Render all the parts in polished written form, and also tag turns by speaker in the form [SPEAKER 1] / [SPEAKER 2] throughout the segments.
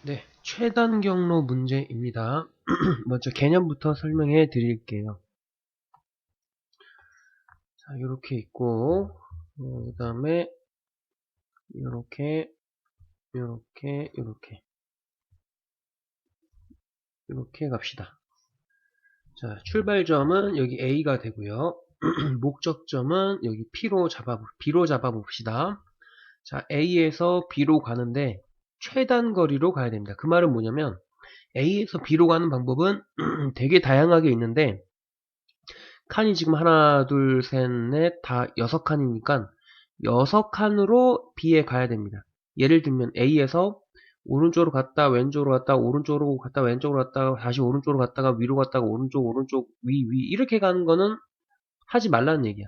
[SPEAKER 1] 네, 최단 경로 문제입니다. 먼저 개념부터 설명해 드릴게요. 자, 이렇게 있고, 그 다음에, 이렇게, 이렇게, 이렇게, 이렇게 갑시다. 자, 출발점은 여기 A가 되고요. 목적점은 여기 B로 잡아봅시다. 자, A에서 B로 가는데, 최단 거리로 가야 됩니다. 그 말은 뭐냐면, A에서 B로 가는 방법은 되게 다양하게 있는데, 칸이 지금 하나, 둘, 셋, 넷, 다 6칸이니까 6칸으로 B에 가야 됩니다. 예를 들면 A에서 오른쪽으로 갔다 왼쪽으로 갔다 오른쪽으로 갔다 왼쪽으로 갔다 다시 오른쪽으로 갔다가 위로 갔다가 오른쪽 위 이렇게 가는 거는 하지 말라는 얘기야.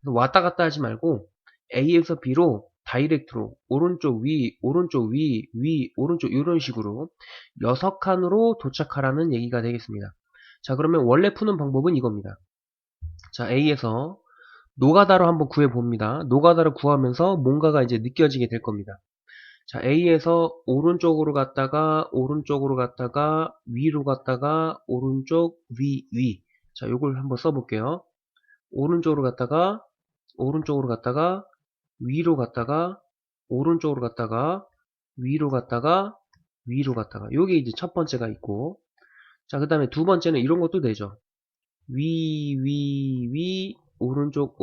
[SPEAKER 1] 그래서 왔다 갔다 하지 말고 A에서 B로 다이렉트로 오른쪽 위 오른쪽 이런 식으로 6칸으로 도착하라는 얘기가 되겠습니다. 자, 그러면 원래 푸는 방법은 이겁니다. 자, A에서 노가다로 한번 구해봅니다. 노가다로 구하면서 뭔가가 이제 느껴지게 될 겁니다. 자, A에서 오른쪽으로 갔다가, 위로 갔다가, 오른쪽, 위. 자, 요걸 한번 써볼게요. 오른쪽으로 갔다가, 오른쪽으로 갔다가, 위로 갔다가, 오른쪽으로 갔다가, 위로 갔다가, 위로 갔다가. 요게 이제 첫 번째가 있고. 자, 그 다음에 두 번째는 이런 것도 되죠. 오른쪽,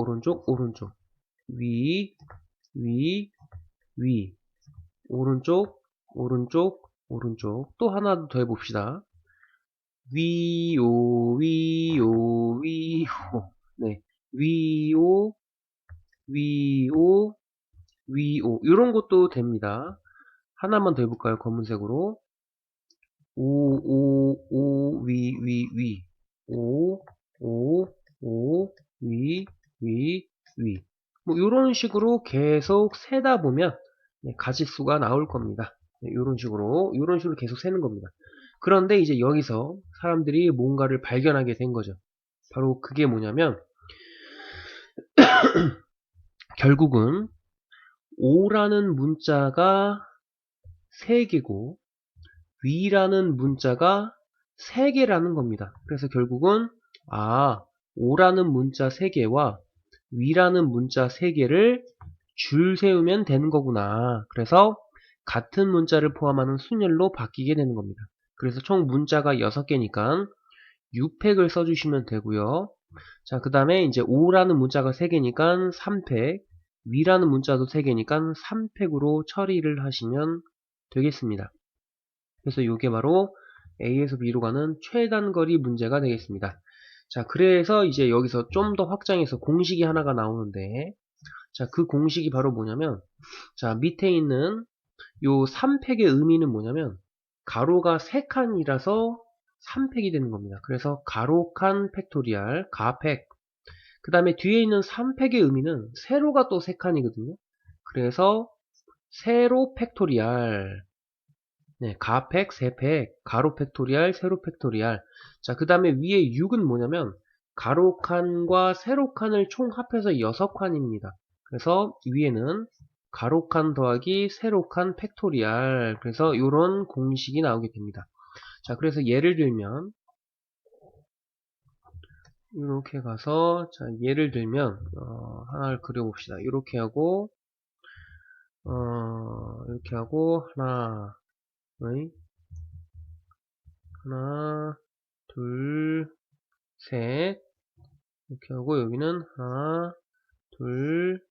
[SPEAKER 1] 위, 위, 위, 오른쪽. 또 하나 더 해봅시다. 위오. 네. 위오, 위오, 위오. 이런 것도 됩니다. 하나만 더 해볼까요? 검은색으로. 위. 오, 오, 오, 위. 뭐, 요런 식으로 계속 세다 보면, 네, 가짓수가 나올 겁니다. 네, 요런 식으로 계속 세는 겁니다. 그런데 이제 여기서 사람들이 뭔가를 발견하게 된 거죠. 바로 그게 뭐냐면, 결국은, 오라는 문자가 3개고, 위라는 문자가 3개라는 겁니다. 그래서 결국은 오라는 문자 3개와 위라는 문자 3개를 줄 세우면 되는 거구나. 그래서 같은 문자를 포함하는 순열로 바뀌게 되는 겁니다. 그래서 총 문자가 6개니까 6팩을 써주시면 되고요. 자, 그 다음에 이제 오라는 문자가 3개니까 3팩, 위라는 문자도 3개니까 3팩으로 처리를 하시면 되겠습니다. 그래서 이게 바로 A에서 B로 가는 최단거리 문제가 되겠습니다. 자, 그래서 이제 여기서 좀 더 확장해서 공식이 하나가 나오는데, 자, 그 공식이 바로 뭐냐면, 자, 밑에 있는 요 3팩의 의미는 뭐냐면, 가로가 3칸이라서 3팩이 되는 겁니다. 그래서 가로칸 팩토리알, 가팩. 그 다음에 뒤에 있는 3팩의 의미는 세로가 또 3칸이거든요. 그래서 세로 팩토리알. 네, 가팩, 세팩, 가로 팩토리알, 세로 팩토리알. 자, 그 다음에 위에 6은 뭐냐면, 가로칸과 세로칸을 총 합해서 6칸입니다. 그래서 위에는 가로칸 더하기 세로칸 팩토리알. 그래서 이런 공식이 나오게 됩니다. 자, 그래서 예를 들면, 이렇게 가서, 자, 예를 들면, 하나를 그려봅시다. 이렇게 하고, 하나, 둘, 셋, 이렇게 하고 여기는 하나, 둘,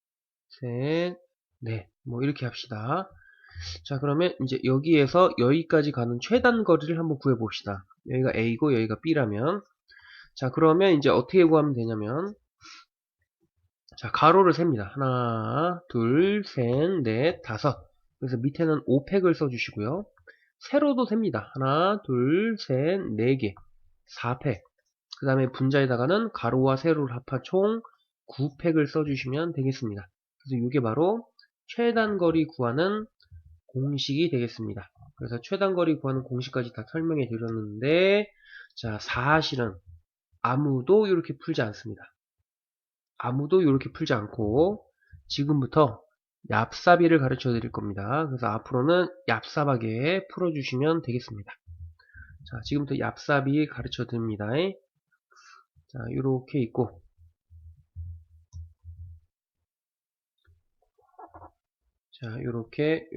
[SPEAKER 1] 셋, 넷. 뭐 이렇게 합시다. 자, 그러면 이제 여기에서 여기까지 가는 최단 거리를 한번 구해 봅시다. 여기가 A고 여기가 B라면, 자, 그러면 이제 어떻게 구하면 되냐면, 자, 가로를 셉니다. 하나, 둘, 셋, 넷, 다섯. 그래서 밑에는 5팩을 써주시고요. 세로도 셉니다. 하나, 둘, 셋, 네 개. 4팩. 그 다음에 분자에다가는 가로와 세로를 합한 총 9팩을 써주시면 되겠습니다. 그래서 이게 바로 최단거리 구하는 공식이 되겠습니다. 그래서 최단거리 구하는 공식까지 다 설명해 드렸는데, 자, 사실은 아무도 이렇게 풀지 않습니다. 아무도 이렇게 풀지 않고, 지금부터 얍삽이를 가르쳐 드릴 겁니다. 그래서 앞으로는 얍삽하게 풀어주시면 되겠습니다. 자, 지금부터 얍삽이 가르쳐 드립니다. 자, 이렇게 있고, 자, 요렇게.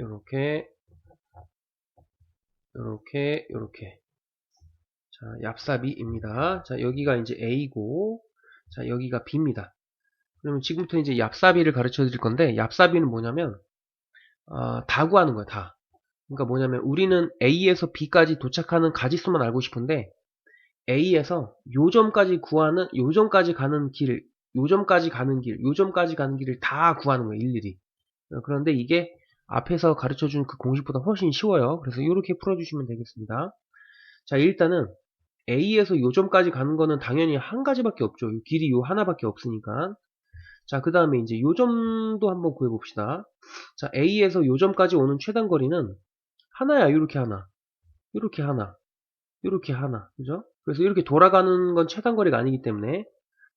[SPEAKER 1] 자, 얍삽이입니다. 자, 여기가 이제 A고, 자, 여기가 B입니다. 그러면 지금부터 이제 얍삽이를 가르쳐 드릴 건데, 얍삽이는 뭐냐면, 다 구하는 거야, 다. 그러니까 뭐냐면, 우리는 A에서 B까지 도착하는 가지수만 알고 싶은데, A에서 요점까지 가는 길, 요점까지 가는 길을 다 구하는 거예요, 일일이. 그런데 이게 앞에서 가르쳐 준 그 공식보다 훨씬 쉬워요. 그래서 이렇게 풀어주시면 되겠습니다. 자, 일단은 A에서 요점까지 가는 거는 당연히 한 가지밖에 없죠. 길이 요 하나밖에 없으니까. 자, 그 다음에 이제 요점도 한번 구해봅시다. 자, A에서 요점까지 오는 최단 거리는 하나야. 이렇게 하나, 이렇게 하나, 이렇게 하나. 그죠? 그래서 이렇게 돌아가는 건 최단 거리가 아니기 때문에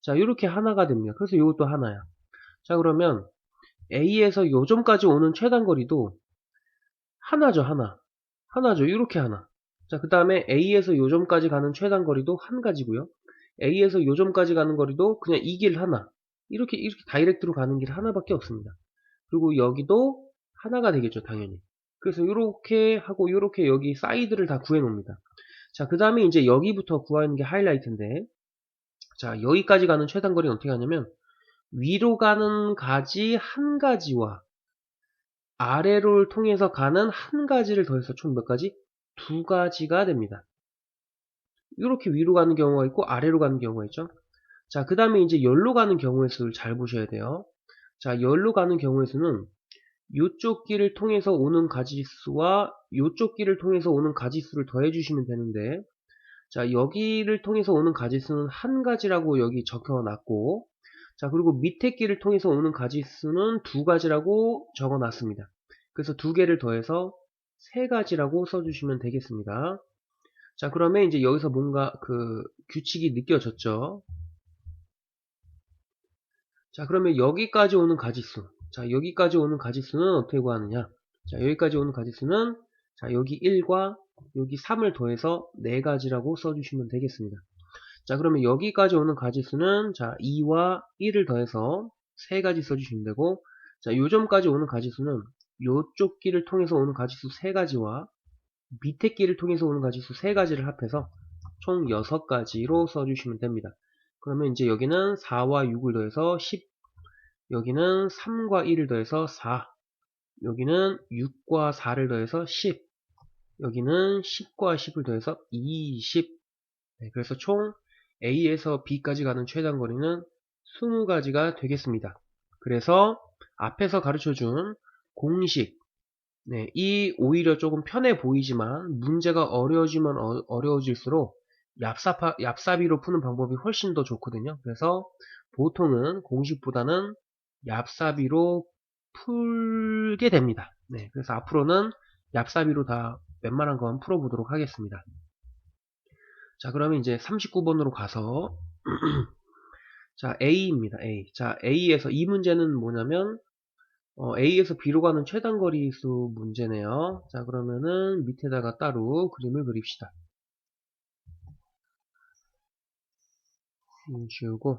[SPEAKER 1] 자, 이렇게 하나가 됩니다. 그래서 이것도 하나야. 자, 그러면 A에서 요점까지 오는 최단 거리도 하나죠, 하나. 하나죠. 이렇게 하나. 자, 그 다음에 A에서 요점까지 가는 최단 거리도 한 가지고요. A에서 요점까지 가는 거리도 그냥 이 길 하나. 이렇게 다이렉트로 가는 길 하나밖에 없습니다. 그리고 여기도 하나가 되겠죠, 당연히. 그래서 이렇게 하고 이렇게 여기 사이드를 다 구해 놓습니다. 자, 그 다음에 이제 여기부터 구하는 게 하이라이트인데, 자, 여기까지 가는 최단 거리는 어떻게 하냐면, 위로 가는 가지 한 가지와 아래를 통해서 가는 한 가지를 더해서 총 몇 가지? 두 가지가 됩니다. 이렇게 위로 가는 경우가 있고 아래로 가는 경우가 있죠. 자, 그 다음에 이제 열로 가는 경우의 수를 잘 보셔야 돼요. 자, 열로 가는 경우의 수는 이쪽 길을 통해서 오는 가지수와 이쪽 길을 통해서 오는 가지수를 더해주시면 되는데, 자, 여기를 통해서 오는 가지수는 한 가지라고 여기 적혀놨고, 자, 그리고 밑에 길을 통해서 오는 가지수는 두 가지라고 적어놨습니다. 그래서 두 개를 더해서 세 가지라고 써주시면 되겠습니다. 자, 그러면 이제 여기서 뭔가 그 규칙이 느껴졌죠? 자, 그러면 여기까지 오는 가지수. 자, 여기까지 오는 가지수는 어떻게 구하느냐? 자, 여기까지 오는 가지수는 자, 여기 1과 여기 3을 더해서 4가지라고 써주시면 되겠습니다. 자, 그러면 여기까지 오는 가지수는 자, 2와 1을 더해서 3가지 써주시면 되고, 자, 요점까지 오는 가지수는 요쪽 길을 통해서 오는 가지수 3가지와 밑에 길을 통해서 오는 가지수 3가지를 합해서 총 6가지로 써주시면 됩니다. 그러면 이제 여기는 4와 6을 더해서 10, 여기는 3과 1을 더해서 4, 여기는 6과 4를 더해서 10, 여기는 10과 10을 더해서 20. 네, 그래서 총 A에서 B까지 가는 최단 거리는 20가지가 되겠습니다. 그래서 앞에서 가르쳐준 공식, 네, 이 오히려 조금 편해 보이지만 문제가 어려워지면 어려워질수록 얍삽이로 푸는 방법이 훨씬 더 좋거든요. 그래서 보통은 공식보다는 얍삽이로 풀게 됩니다. 네, 그래서 앞으로는 얍삽이로 다 웬만한 건 풀어보도록 하겠습니다. 자, 그러면 이제 39번으로 가서 자, A입니다. A. 자, A에서 이 문제는 뭐냐면 A에서 B로 가는 최단 거리수 문제네요. 자, 그러면은 밑에다가 따로 그림을 그립시다. 지우고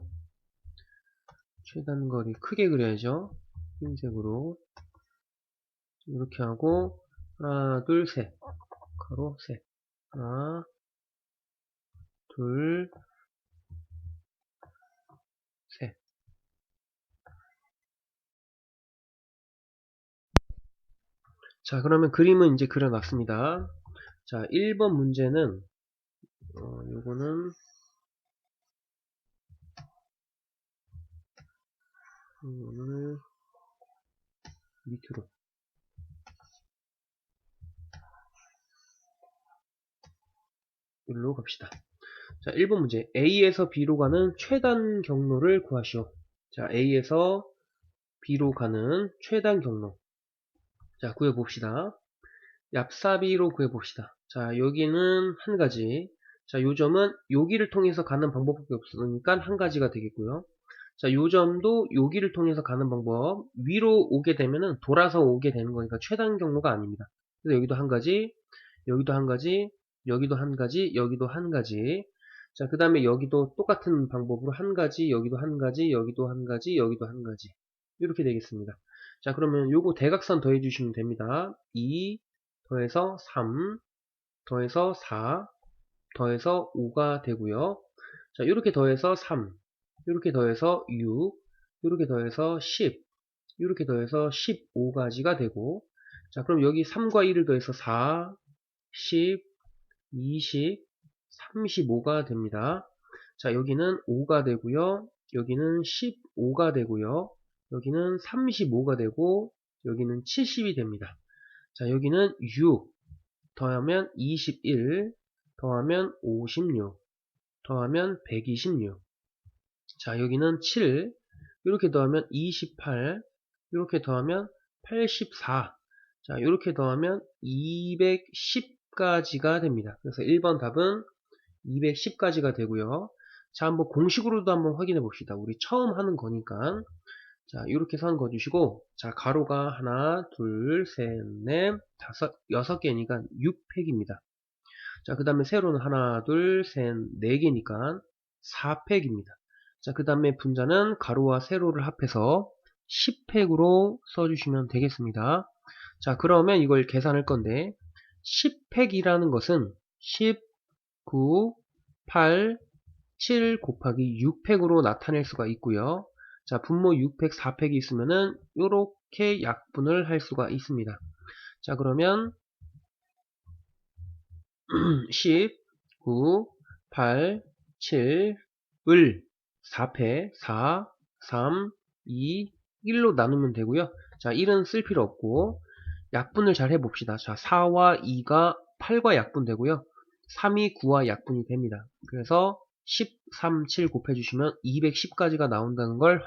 [SPEAKER 1] 최단 거리 크게 그려야죠. 흰색으로 이렇게 하고 하나, 둘, 셋. 가로 셋. 하나, 둘, 셋. 자, 그러면 그림은 이제 그려놨습니다. 자, 1번 문제는 요거는 오늘 밑으로 일로 갑시다. 자, 1번 문제. A에서 B로 가는 최단 경로를 구하시오. 자, A에서 B로 가는 최단 경로. 자, 구해봅시다. 얍삽이로 구해봅시다. 자, 여기는 한 가지. 자, 요점은 여기를 통해서 가는 방법밖에 없으니까 한 가지가 되겠고요. 자, 요 점도 여기를 통해서 가는 방법. 위로 오게 되면은 돌아서 오게 되는 거니까 최단 경로가 아닙니다. 그래서 여기도 한 가지, 여기도 한 가지, 여기도 한 가지, 여기도 한 가지. 자, 그 다음에 여기도 똑같은 방법으로 한 가지, 여기도 한 가지, 여기도 한 가지, 여기도 한 가지. 이렇게 되겠습니다. 자, 그러면 요거 대각선 더해 주시면 됩니다. 2 더해서 3 더해서 4 더해서 5가 되고요. 자, 이렇게 더해서 3, 이렇게 더해서 6, 이렇게 더해서 10, 이렇게 더해서 15가지가 되고, 자, 그럼 여기 3과 1을 더해서 4, 10, 20, 35가 됩니다. 자, 여기는 5가 되고요. 여기는 15가 되고요. 여기는 35가 되고, 여기는 70이 됩니다. 자, 여기는 6 더하면 21 더하면 56 더하면 126. 자, 여기는 7 이렇게 더하면 28 이렇게 더하면 84. 자, 이렇게 더하면 210까지가 됩니다. 그래서 1번 답은 210까지가 되고요. 자, 한번 공식으로도 한번 확인해 봅시다. 우리 처음 하는 거니까. 자, 이렇게 선 그어주시고, 자, 가로가 하나, 둘, 셋, 넷, 다섯, 6개니까 6팩입니다. 자, 그 다음에 세로는 하나, 둘, 셋, 4개니까 4팩입니다. 자, 그 다음에 분자는 가로와 세로를 합해서 10팩으로 써주시면 되겠습니다. 자, 그러면 이걸 계산할 건데 10팩이라는 것은 10, 9, 8, 7 곱하기 6팩으로 나타낼 수가 있고요. 자, 분모 6팩, 4팩이 있으면은 이렇게 약분을 할 수가 있습니다. 자, 그러면 10, 9, 8, 7, 을 4패 4, 3, 2, 1로 나누면 되고요. 자, 1은 쓸 필요 없고 약분을 잘 해봅시다. 자, 4와 2가 8과 약분되고요. 3이 9와 약분이 됩니다. 그래서 10, 3, 7 곱해주시면 210까지가 나온다는 걸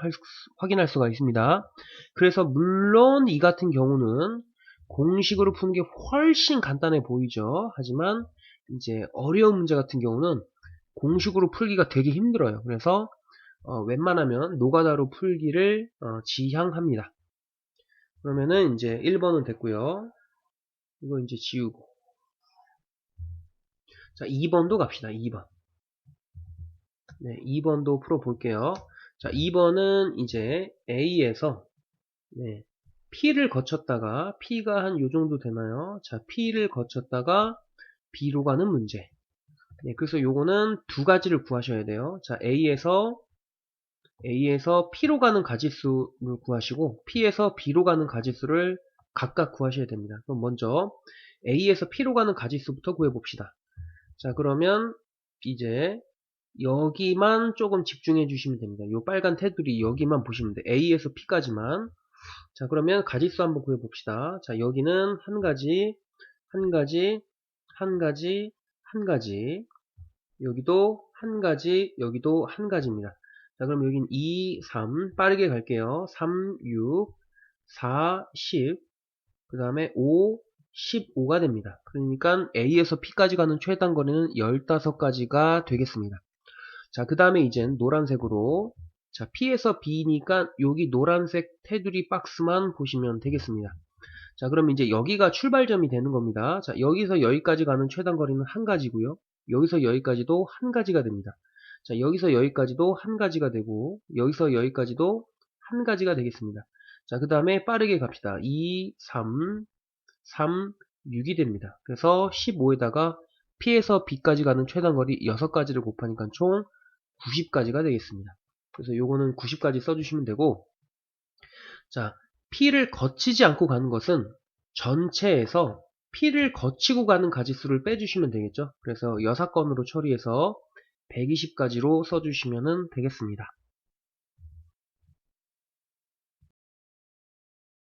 [SPEAKER 1] 확인할 수가 있습니다. 그래서 물론 이 같은 경우는 공식으로 푸는 게 훨씬 간단해 보이죠. 하지만 이제 어려운 문제 같은 경우는 공식으로 풀기가 되게 힘들어요. 그래서 웬만하면 노가다로 풀기를 지향합니다. 그러면은 이제 1번은 됐고요. 이거 이제 지우고. 자, 2번도 갑시다. 2번. 네, 2번도 풀어볼게요. 자, 2번은 이제 A에서 네, P를 거쳤다가 P가 한 요 정도 되나요? 자, P를 거쳤다가 B로 가는 문제. 네, 그래서 요거는 두 가지를 구하셔야 돼요. 자, A에서 P로 가는 가지수를 구하시고 P에서 B로 가는 가지수를 각각 구하셔야 됩니다. 그럼 먼저 A에서 P로 가는 가지수부터 구해봅시다. 자, 그러면 이제 여기만 조금 집중해 주시면 됩니다. 요 빨간 테두리 여기만 보시면 돼요. A에서 P까지만. 자, 그러면 가지수 한번 구해봅시다. 자, 여기는 한 가지, 한 가지, 한 가지, 한 가지. 여기도 한 가지, 여기도 한 가지입니다. 자, 그럼 여긴 2, 3, 빠르게 갈게요. 3, 6, 4, 10, 그 다음에 5, 15가 됩니다. 그러니까 A에서 P까지 가는 최단 거리는 15가지가 되겠습니다. 자, 그 다음에 이젠 노란색으로, 자, P에서 B니까 여기 노란색 테두리 박스만 보시면 되겠습니다. 자, 그럼 이제 여기가 출발점이 되는 겁니다. 자, 여기서 여기까지 가는 최단 거리는 한 가지고요. 여기서 여기까지도 한 가지가 됩니다. 자, 여기서 여기까지도 한 가지가 되고, 여기서 여기까지도 한 가지가 되겠습니다. 자, 그 다음에 빠르게 갑시다. 2, 3, 3, 6이 됩니다. 그래서 15에다가 P에서 B까지 가는 최단 거리 6가지를 곱하니까 총 90가지가 되겠습니다. 그래서 요거는 90까지 써주시면 되고, 자, P를 거치지 않고 가는 것은 전체에서 P를 거치고 가는 가지수를 빼주시면 되겠죠. 그래서 여사건으로 처리해서 120가지로 써주시면 되겠습니다.